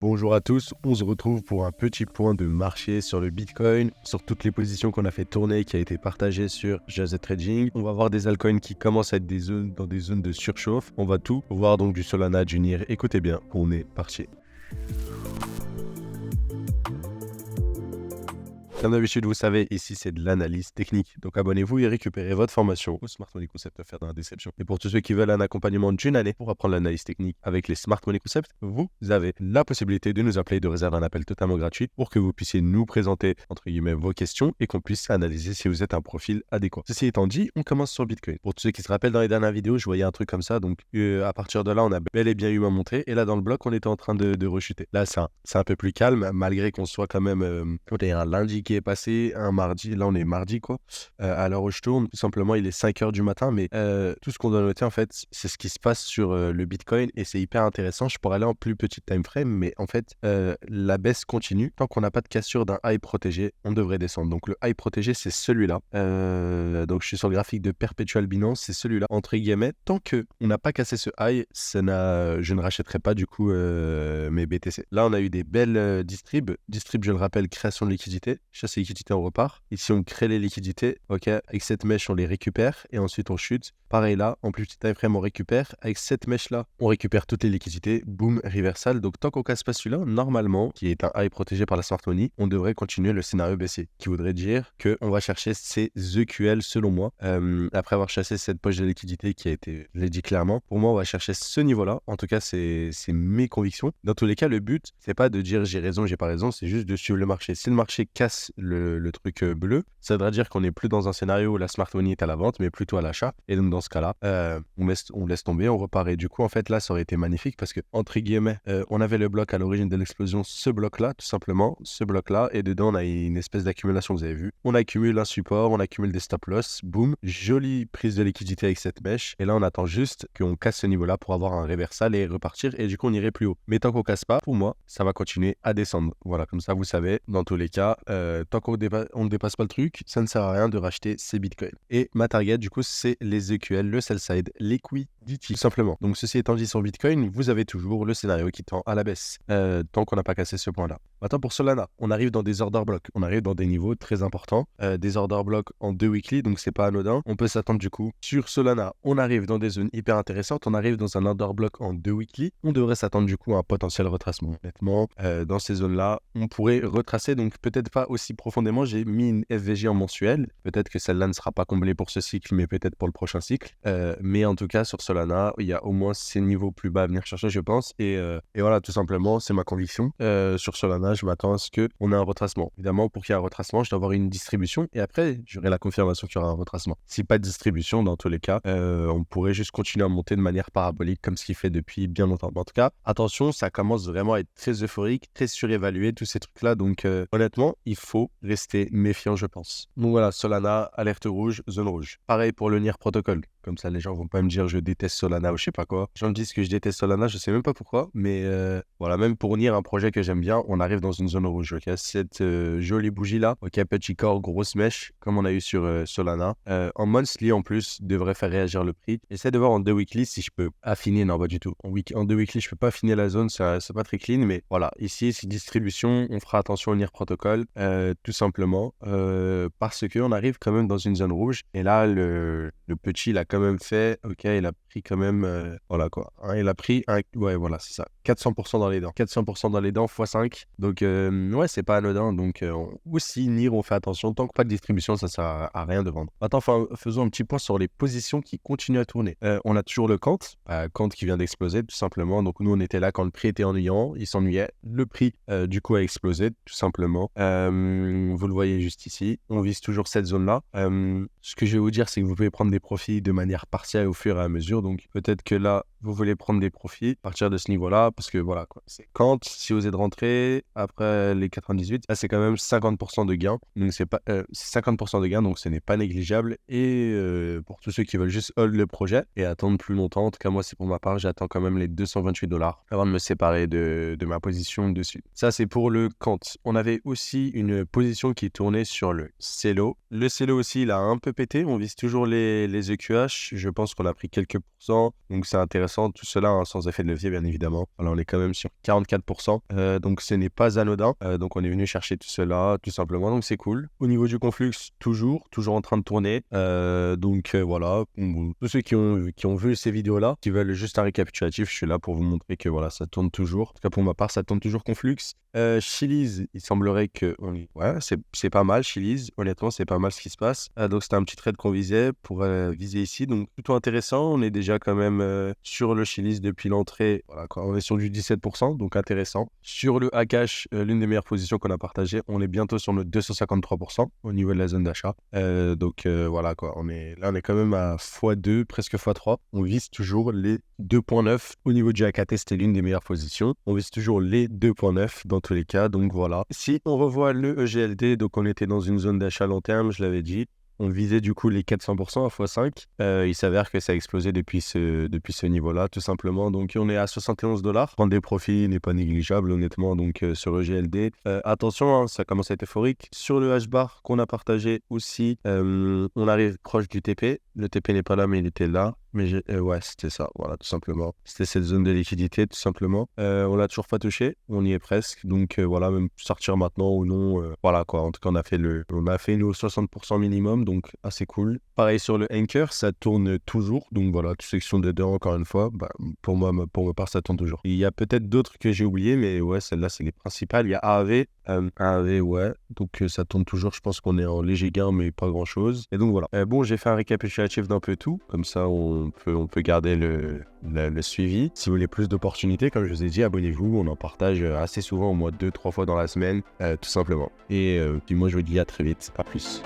Bonjour à tous, on se retrouve pour un petit point de marché sur le Bitcoin, sur toutes les positions qu'on a fait tourner qui a été partagé sur Jazz Trading. On va voir des altcoins qui commencent à être dans des zones de surchauffe. On va tout voir donc du Solana, du NIR. Écoutez bien, on est parti. Comme d'habitude, vous savez, ici c'est de l'analyse technique. Donc abonnez-vous et récupérez votre formation au Smart Money Concept offert dans la description. Et pour tous ceux qui veulent un accompagnement d'une année pour apprendre l'analyse technique avec les Smart Money Concept, vous avez la possibilité de nous appeler, de réserver un appel totalement gratuit pour que vous puissiez nous présenter, entre guillemets, vos questions et qu'on puisse analyser si vous êtes un profil adéquat. Ceci étant dit, on commence sur Bitcoin. Pour tous ceux qui se rappellent, dans les dernières vidéos, je voyais un truc comme ça. Donc à partir de là, on a bel et bien eu ma montée. Et là, dans le bloc, on était en train de rechuter. Là, c'est un peu plus calme, malgré qu'on soit quand même un lundi qui est passé, un mardi, là on est mardi quoi, à l'heure où je tourne, tout simplement il est 5h du matin, mais tout ce qu'on doit noter en fait, c'est ce qui se passe sur le Bitcoin et c'est hyper intéressant. Je pourrais aller en plus petit time frame, mais en fait la baisse continue. Tant qu'on n'a pas de cassure d'un high protégé, on devrait descendre. Donc le high protégé c'est celui-là, donc je suis sur le graphique de Perpetual Binance, c'est celui-là, entre guillemets. Tant que on n'a pas cassé ce high, je ne rachèterai pas du coup mes BTC. Là on a eu des belles distrib, je le rappelle, création de liquidité, chasse et liquidité, on repart. Ici, on crée les liquidités. Ok, avec cette mèche, on les récupère et ensuite on chute. Pareil là, en plus petit time frame, on récupère. Avec cette mèche-là, on récupère toutes les liquidités. Boom, reversal. Donc, tant qu'on casse pas celui-là, normalement, qui est un high protégé par la smart money, on devrait continuer le scénario baissier, qui voudrait dire qu'on va chercher ces EQL selon moi. Après avoir chassé cette poche de liquidité qui a été, je l'ai dit clairement, pour moi, on va chercher ce niveau-là. En tout cas, c'est mes convictions. Dans tous les cas, le but, c'est pas de dire j'ai raison, j'ai pas raison, c'est juste de suivre le marché. Si le marché casse le truc bleu, ça voudra dire qu'on n'est plus dans un scénario où la smart money est à la vente, mais plutôt à l'achat. Et donc dans ce cas-là, on laisse tomber, on repart. Et du coup, en fait, là, ça aurait été magnifique parce que, entre guillemets, on avait le bloc à l'origine de l'explosion, ce bloc-là, tout simplement, ce bloc-là, et dedans, on a une espèce d'accumulation, vous avez vu. On accumule un support, on accumule des stop-loss, boum, jolie prise de liquidité avec cette mèche. Et là, on attend juste qu'on casse ce niveau-là pour avoir un reversal et repartir. Et du coup, on irait plus haut. Mais tant qu'on casse pas, pour moi, ça va continuer à descendre. Voilà, comme ça, vous savez, dans tous les cas, tant qu'on ne dépasse pas le truc, ça ne sert à rien de racheter ces bitcoins. Et ma target, du coup, c'est les EQL, le sell side, liquidity, tout simplement. Donc, ceci étant dit sur Bitcoin, vous avez toujours le scénario qui tend à la baisse, tant qu'on n'a pas cassé ce point-là. Maintenant, pour Solana, on arrive dans des order blocks, on arrive dans des niveaux très importants, des order blocks en 2 weekly, donc c'est pas anodin. On peut s'attendre du coup, sur Solana, on arrive dans des zones hyper intéressantes, on arrive dans un order block en 2 weekly, on devrait s'attendre du coup à un potentiel retracement. Honnêtement, dans ces zones-là, on pourrait retracer, donc peut-être pas aussi profondément. J'ai mis une FVG en mensuel, peut-être que celle-là ne sera pas comblée pour ce cycle, mais peut-être pour le prochain cycle. Mais en tout cas, sur Solana, il y a au moins ces niveaux plus bas à venir chercher, je pense. Et voilà, tout simplement, c'est ma conviction. Sur Solana, je m'attends à ce qu'on ait un retracement. Évidemment, pour qu'il y ait un retracement, je dois avoir une distribution. Et après, j'aurai la confirmation qu'il y aura un retracement. Si pas de distribution, dans tous les cas, on pourrait juste continuer à monter de manière parabolique, comme ce qu'il fait depuis bien longtemps. Mais en tout cas, attention, ça commence vraiment à être très euphorique, très surévalué, tous ces trucs-là. Donc, honnêtement, il faut rester méfiant, je pense. Donc voilà, Solana, alerte rouge, zone rouge. Pareil pour le NIR protocole. Comme ça, les gens vont pas me dire je déteste Solana ou je sais pas quoi. Les gens me disent que je déteste Solana, je sais même pas pourquoi. Mais voilà, même pour NIR, un projet que j'aime bien, on arrive dans une zone rouge. Ok, cette jolie bougie-là, ok, petit corps, grosse mèche, comme on a eu sur Solana. En monthly, en plus, devrait faire réagir le prix. J'essaie de voir en 2 weekly si je peux affiner. Non, pas du tout. En 2 weekly, je peux pas affiner la zone, c'est pas très clean. Mais voilà, ici, c'est distribution. On fera attention au NIR protocole, tout simplement. Parce qu'on arrive quand même dans une zone rouge. Et là, le petit, il a quand même fait, ok, il a pris quand même, voilà quoi, hein, il a pris, ouais, voilà, c'est ça, 400% dans les dents, 400% dans les dents x5, donc ouais, c'est pas anodin, donc aussi, NIR, on fait attention, tant que pas de distribution, ça sert à rien de vendre. Maintenant, faisons un petit point sur les positions qui continuent à tourner. On a toujours le Kant qui vient d'exploser, tout simplement, donc nous, on était là quand le prix était ennuyant, il s'ennuyait, le prix, du coup, a explosé, tout simplement, vous le voyez juste ici, on vise toujours cette zone-là. Ce que je vais vous dire, c'est que vous pouvez prendre des profits de manière partielle au fur et à mesure. Donc, peut-être que là, vous voulez prendre des profits à partir de ce niveau-là, parce que voilà, quoi. C'est quand, si vous êtes rentré après les 98, là, c'est quand même 50% de gain. Donc, c'est 50% de gain, donc ce n'est pas négligeable. Et pour tous ceux qui veulent juste hold le projet et attendre plus longtemps, en tout cas, moi, c'est pour ma part, j'attends quand même les 228$ avant de me séparer de ma position dessus. Ça, c'est pour le Kant. On avait aussi une position qui tournait sur le Celo. Le Celo aussi, il a un peu pété. On vise toujours les EQH. Je pense qu'on a pris quelques pourcents. Donc, c'est intéressant intéressant, tout cela sans effet de levier, bien évidemment. Voilà, on est quand même sur 44%, donc ce n'est pas anodin. Donc on est venu chercher tout cela, tout simplement, donc c'est cool. Au niveau du Conflux, toujours en train de tourner. Donc voilà, tous ceux qui ont vu ces vidéos-là, qui veulent juste un récapitulatif, je suis là pour vous montrer que voilà, ça tourne toujours. En tout cas, pour ma part, ça tourne toujours Conflux. Chiliz, il semblerait que ouais, c'est pas mal. Chiliz, honnêtement, c'est pas mal ce qui se passe. Donc c'était un petit trade qu'on visait pour viser ici, donc plutôt intéressant. On est déjà quand même sur le Chiliz depuis l'entrée. Voilà, quoi. On est sur du 17%, donc intéressant. Sur le Akash, l'une des meilleures positions qu'on a partagées, on est bientôt sur le 253% au niveau de la zone d'achat. Donc voilà quoi, on est quand même à x2, presque x3. On vise toujours les 2.9 au niveau du AKT, c'était l'une des meilleures positions. On vise toujours les 2.9 dans tous les cas, donc voilà. Si on revoit le EGLD, donc on était dans une zone d'achat long terme, je l'avais dit. On visait du coup les 400% à x5. Il s'avère que ça a explosé depuis ce niveau-là, tout simplement. Donc on est à 71 $. Prendre des profits n'est pas négligeable, honnêtement, donc sur le GLD. Attention, hein, ça commence à être euphorique. Sur le H-bar qu'on a partagé aussi, on arrive proche du TP. Le TP n'est pas là, mais il était là. Mais ouais, c'était ça, voilà, tout simplement. C'était cette zone de liquidité, tout simplement. On l'a toujours pas touché, on y est presque. Donc voilà, même sortir maintenant ou non, voilà quoi. En tout cas, on a fait nos 60% minimum, donc assez cool. Pareil sur le Anchor, ça tourne toujours. Donc voilà, toute section de dedans, encore une fois, bah, pour ma part, ça tourne toujours. Il y a peut-être d'autres que j'ai oubliés, mais ouais, celles-là, c'est les principales. Il y a AAV. AAV, ouais. Donc ça tourne toujours. Je pense qu'on est en léger gain, mais pas grand-chose. Et donc voilà. Bon, j'ai fait un récapitulatif d'un peu tout. Comme ça, on peut garder le suivi. Si vous voulez plus d'opportunités, comme je vous ai dit, abonnez-vous. On en partage assez souvent, au moins 2-3 fois dans la semaine, tout simplement. Et puis moi, je vous dis à très vite. À plus.